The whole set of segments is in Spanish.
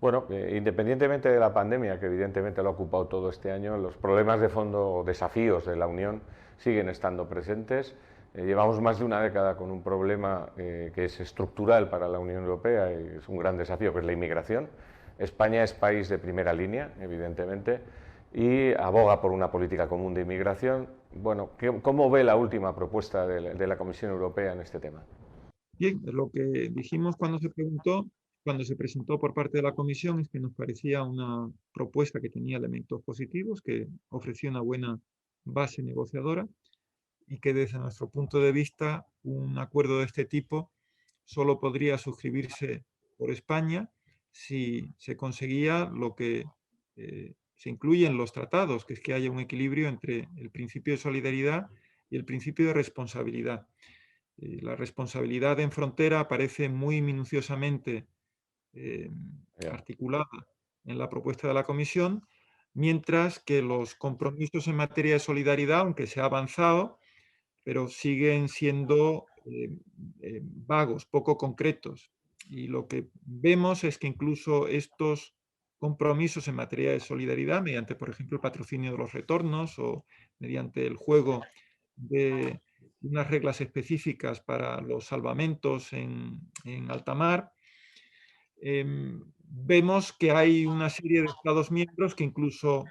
Bueno, independientemente de la pandemia, que evidentemente lo ha ocupado todo este año, los problemas de fondo o desafíos de la Unión siguen estando presentes. Llevamos más de una década con un problema que es estructural para la Unión Europea y es un gran desafío, que es la inmigración. España es país de primera línea, evidentemente, y aboga por una política común de inmigración. Bueno, ¿cómo ve la última propuesta de la Comisión Europea en este tema? Bien, lo que dijimos cuando se presentó por parte de la Comisión, es que nos parecía una propuesta que tenía elementos positivos, que ofrecía una buena base negociadora y que desde nuestro punto de vista un acuerdo de este tipo solo podría suscribirse por España si se conseguía lo que se incluye en los tratados, que es que haya un equilibrio entre el principio de solidaridad y el principio de responsabilidad. La responsabilidad en frontera aparece muy minuciosamente eh, Ya. articulada en la propuesta de la Comisión, mientras que los compromisos en materia de solidaridad, aunque se ha avanzado, pero siguen siendo vagos, poco concretos. Y lo que vemos es que incluso estos compromisos en materia de solidaridad, mediante, por ejemplo, el patrocinio de los retornos o mediante el juego de unas reglas específicas para los salvamentos en alta mar, vemos que hay una serie de Estados miembros que incluso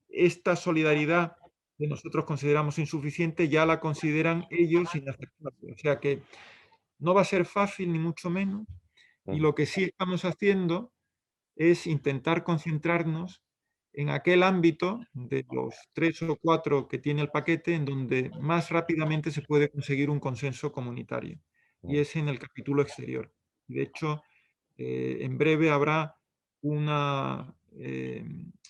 esta solidaridad que nosotros consideramos insuficiente ya la consideran ellos inaceptable. O sea que no va a ser fácil, ni mucho menos, y Ujú. lo que sí estamos haciendo es intentar concentrarnos en aquel ámbito de los 3 o 4 que tiene el paquete, en donde más rápidamente se puede conseguir un consenso comunitario, y es en el capítulo exterior. De hecho, en breve habrá una,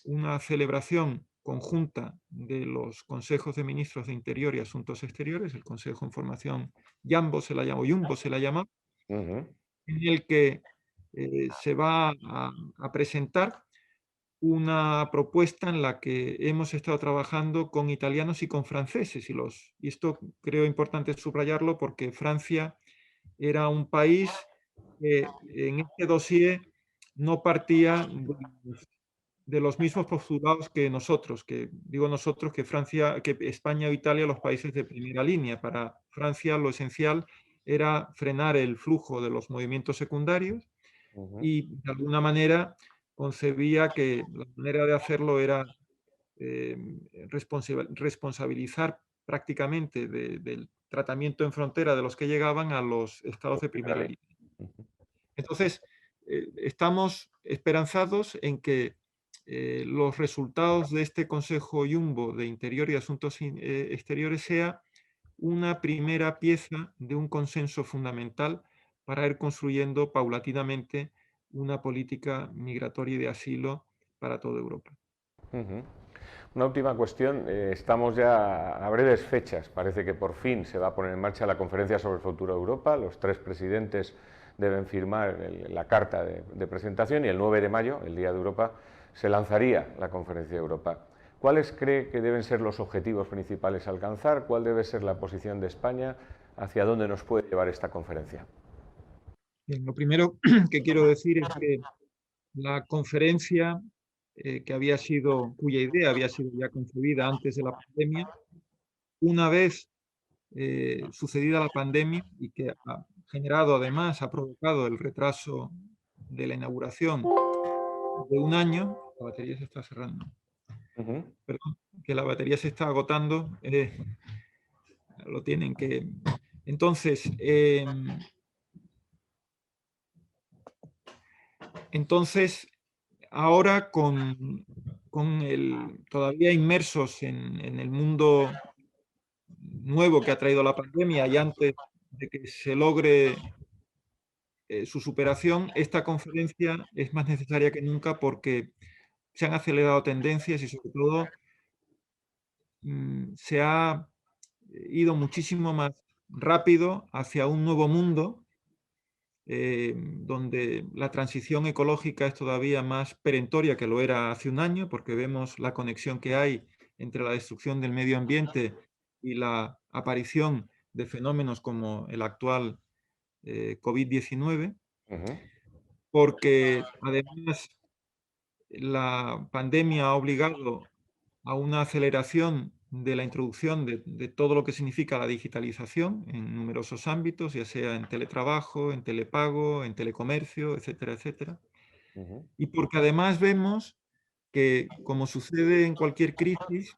una celebración conjunta de los consejos de ministros de Interior y Asuntos Exteriores, el Consejo en Formación Jambo se la llama, o Jumbo se la llama, Ujú. en el que se va a presentar una propuesta en la que hemos estado trabajando con italianos y con franceses. Y esto creo importante subrayarlo porque Francia era un país que en este dossier no partía de los mismos postulados que nosotros, que digo nosotros, que Francia, que España o Italia, los países de primera línea. Para Francia lo esencial era frenar el flujo de los movimientos secundarios Ujú. y de alguna manera concebía que la manera de hacerlo era eh, responsabilizar prácticamente del tratamiento en frontera de los que llegaban a los estados de primera Vale. línea. Entonces, estamos esperanzados en que los resultados de este Consejo Jumbo de Interior y Asuntos Exteriores sea una primera pieza de un consenso fundamental para ir construyendo paulatinamente una política migratoria y de asilo para toda Europa. Ujú. Una última cuestión. Estamos ya a breves fechas. Parece que por fin se va a poner en marcha la conferencia sobre el futuro de Europa. Los tres presidentes deben firmar la carta de presentación y el 9 de mayo, el Día de Europa, se lanzaría la conferencia de Europa. ¿Cuáles cree que deben ser los objetivos principales a alcanzar? ¿Cuál debe ser la posición de España? ¿Hacia dónde nos puede llevar esta conferencia? Bien, lo primero que quiero decir es que la conferencia cuya idea había sido ya concebida antes de la pandemia, una vez sucedida la pandemia y que ha generado además, ha provocado el retraso de la inauguración de un año, la batería se está cerrando, Ujú. perdón, que la batería se está agotando, lo tienen que... Entonces, entonces ahora con todavía inmersos en el mundo nuevo que ha traído la pandemia y antes de que se logre su superación, esta conferencia es más necesaria que nunca porque se han acelerado tendencias y sobre todo se ha ido muchísimo más rápido hacia un nuevo mundo donde la transición ecológica es todavía más perentoria que lo era hace un año, porque vemos la conexión que hay entre la destrucción del medio ambiente y la aparición de fenómenos como el actual COVID-19, Ujú. porque además la pandemia ha obligado a una aceleración de la introducción de todo lo que significa la digitalización en numerosos ámbitos, ya sea en teletrabajo, en telepago, en telecomercio, etcétera, etcétera. ujú, Y porque además vemos que, como sucede en cualquier crisis,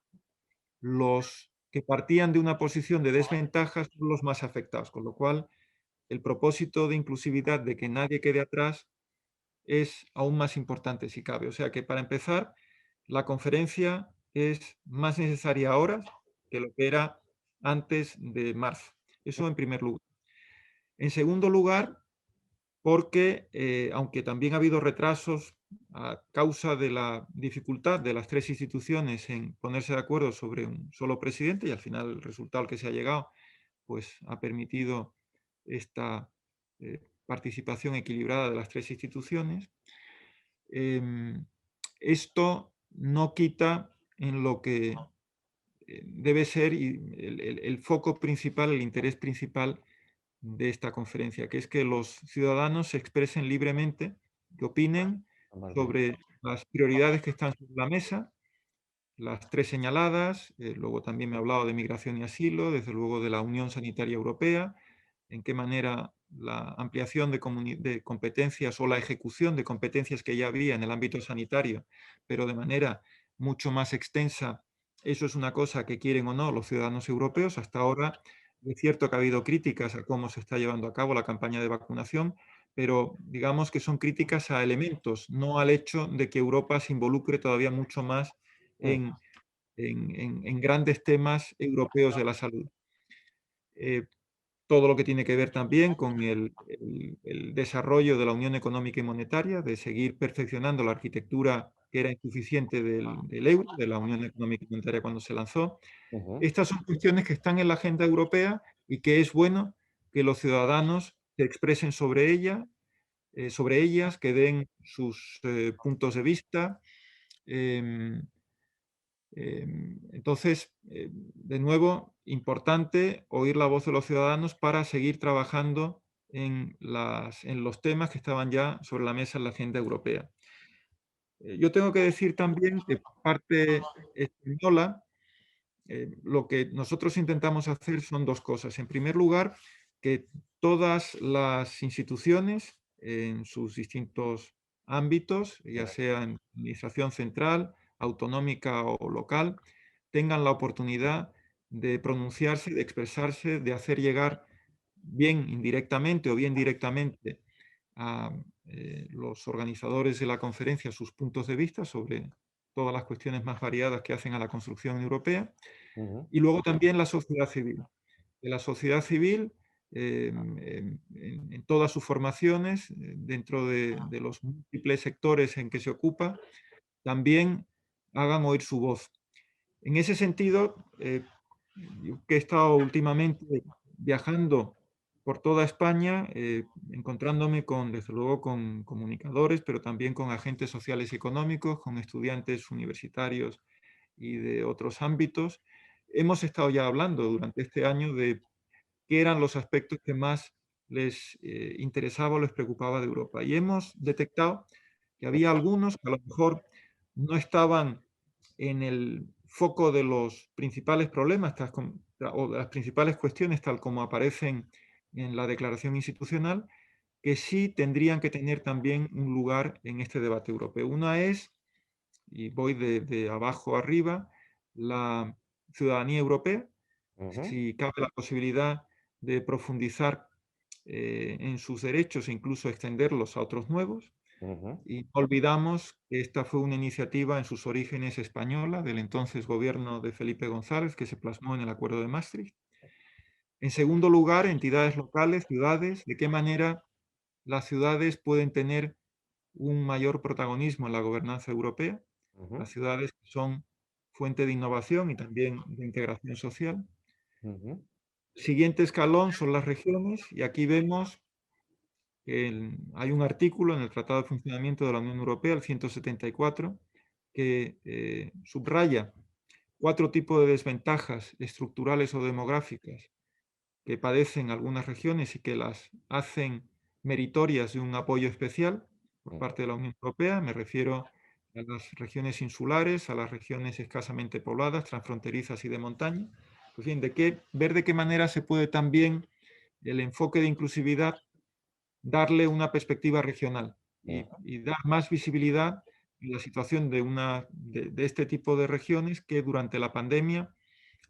los que partían de una posición de desventaja son los más afectados, con lo cual el propósito de inclusividad, de que nadie quede atrás, es aún más importante si cabe. O sea que, para empezar, la conferencia es más necesaria ahora que lo que era antes de marzo. Eso en primer lugar. En segundo lugar, porque aunque también ha habido retrasos a causa de la dificultad de las tres instituciones en ponerse de acuerdo sobre un solo presidente, y al final el resultado al que se ha llegado pues ha permitido esta participación equilibrada de las tres instituciones. Esto no quita en lo que debe ser el foco principal, el interés principal de esta conferencia, que es que los ciudadanos se expresen libremente, que opinen más bien. sobre las prioridades que están sobre la mesa, las tres señaladas. Luego también me ha hablado de migración y asilo, desde luego de la Unión Sanitaria Europea, en qué manera la ampliación de competencias o la ejecución de competencias que ya había en el ámbito sanitario, pero de manera mucho más extensa, eso es una cosa que quieren o no los ciudadanos europeos. Hasta ahora es cierto que ha habido críticas a cómo se está llevando a cabo la campaña de vacunación, pero digamos que son críticas a elementos, no al hecho de que Europa se involucre todavía mucho más Mm, en, en grandes temas europeos de la salud. Eh, Todo lo que tiene que ver también con el desarrollo de la Unión Económica y Monetaria, de seguir perfeccionando la arquitectura que era insuficiente del euro, de la Unión Económica y Monetaria cuando se lanzó. ujú, Estas son cuestiones que están en la agenda europea y que es bueno que los ciudadanos se expresen sobre ellas, que den sus puntos de vista. em, entonces, de nuevo, importante oír la voz de los ciudadanos para seguir trabajando en los temas que estaban ya sobre la mesa en la agenda europea. Yo tengo que decir también que, por parte española, lo que nosotros intentamos hacer son dos cosas. En primer lugar, que todas las instituciones en sus distintos ámbitos, ya sea en administración central, autonómica o local, tengan la oportunidad de pronunciarse, de expresarse, de hacer llegar, bien indirectamente o bien directamente, a los organizadores de la conferencia sus puntos de vista sobre todas las cuestiones más variadas que hacen a la construcción europea. ujú, Y luego también la sociedad civil. De la sociedad civil, en todas sus formaciones, dentro de los múltiples sectores en que se ocupa, también hagan oír su voz. En ese sentido, yo que he estado últimamente viajando por toda España, encontrándome con, desde luego, con comunicadores, pero también con agentes sociales y económicos, con estudiantes universitarios y de otros ámbitos, hemos estado ya hablando durante este año de qué eran los aspectos que más les interesaba o les preocupaba de Europa. Y hemos detectado que había algunos que a lo mejor no estaban en el foco de los principales problemas o de las principales cuestiones, tal como aparecen en la declaración institucional, que sí tendrían que tener también un lugar en este debate europeo. Una es, y voy de abajo arriba, la ciudadanía europea, ujú, si cabe la posibilidad de profundizar en sus derechos e incluso extenderlos a otros nuevos. ujú, Y no olvidamos que esta fue una iniciativa en sus orígenes española, del entonces gobierno de Felipe González, que se plasmó en el Acuerdo de Maastricht. En segundo lugar, entidades locales, ciudades, de qué manera las ciudades pueden tener un mayor protagonismo en la gobernanza europea. ujú, Las ciudades son fuente de innovación y también de integración social. ujú, El siguiente escalón son las regiones, y aquí vemos que hay un artículo en el Tratado de Funcionamiento de la Unión Europea, el 174, que subraya cuatro tipos de desventajas estructurales o demográficas que padecen algunas regiones y que las hacen meritorias de un apoyo especial por ujú, parte de la Unión Europea. Me refiero a las regiones insulares, a las regiones escasamente pobladas, transfronterizas y de montaña. Pues bien, ver de qué manera se puede también el enfoque de inclusividad darle una perspectiva regional y dar más visibilidad a la situación de este tipo de regiones que durante la pandemia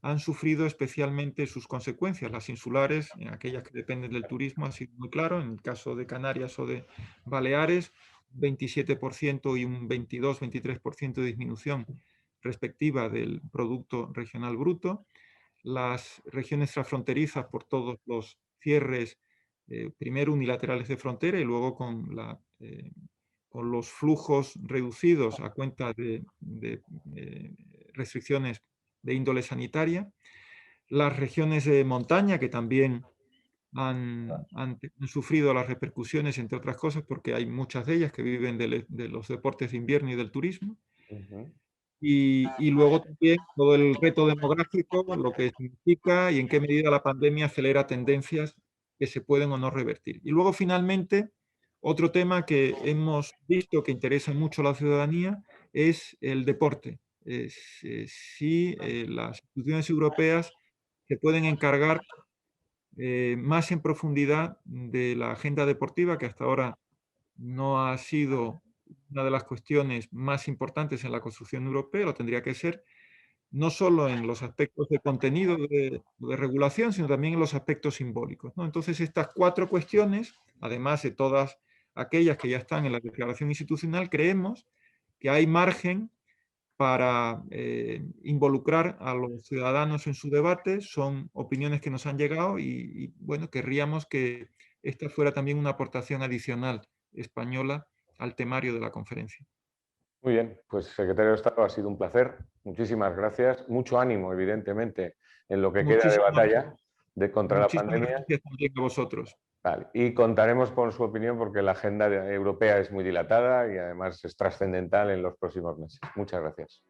han sufrido especialmente sus consecuencias. Las insulares, aquellas que dependen del turismo, ha sido muy claro. En el caso de Canarias o de Baleares, 27% y un 22-23% de disminución respectiva del Producto Regional Bruto. Las regiones transfronterizas por todos los cierres, primero unilaterales de frontera y luego con los flujos reducidos a cuenta de restricciones de índole sanitaria. Las regiones de montaña que también han sufrido las repercusiones, entre otras cosas, porque hay muchas de ellas que viven de los deportes de invierno y del turismo. Y luego también todo el reto demográfico, lo que significa y en qué medida la pandemia acelera tendencias que se pueden o no revertir. Y luego, finalmente, otro tema que hemos visto que interesa mucho a la ciudadanía es el deporte. Si las instituciones europeas se pueden encargar más en profundidad de la agenda deportiva, que hasta ahora no ha sido una de las cuestiones más importantes en la construcción europea, lo tendría que ser, no solo en los aspectos de contenido de regulación, sino también en los aspectos simbólicos, ¿no? Entonces, estas 4 cuestiones, además de todas aquellas que ya están en la declaración institucional, creemos que hay margen para involucrar a los ciudadanos en su debate. Son opiniones que nos han llegado bueno, querríamos que esta fuera también una aportación adicional española al temario de la conferencia. Muy bien, pues secretario de Estado, ha sido un placer. Muchísimas gracias. Mucho ánimo, evidentemente, en lo que queda de Muchísimas, batalla contra la muchísimas pandemia. gracias también a vosotros. Vale. Y contaremos con su opinión porque la agenda europea es muy dilatada y además es trascendental en los próximos meses. Muchas gracias.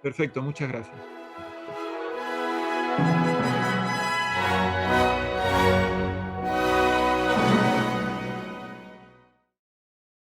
Perfecto, muchas gracias.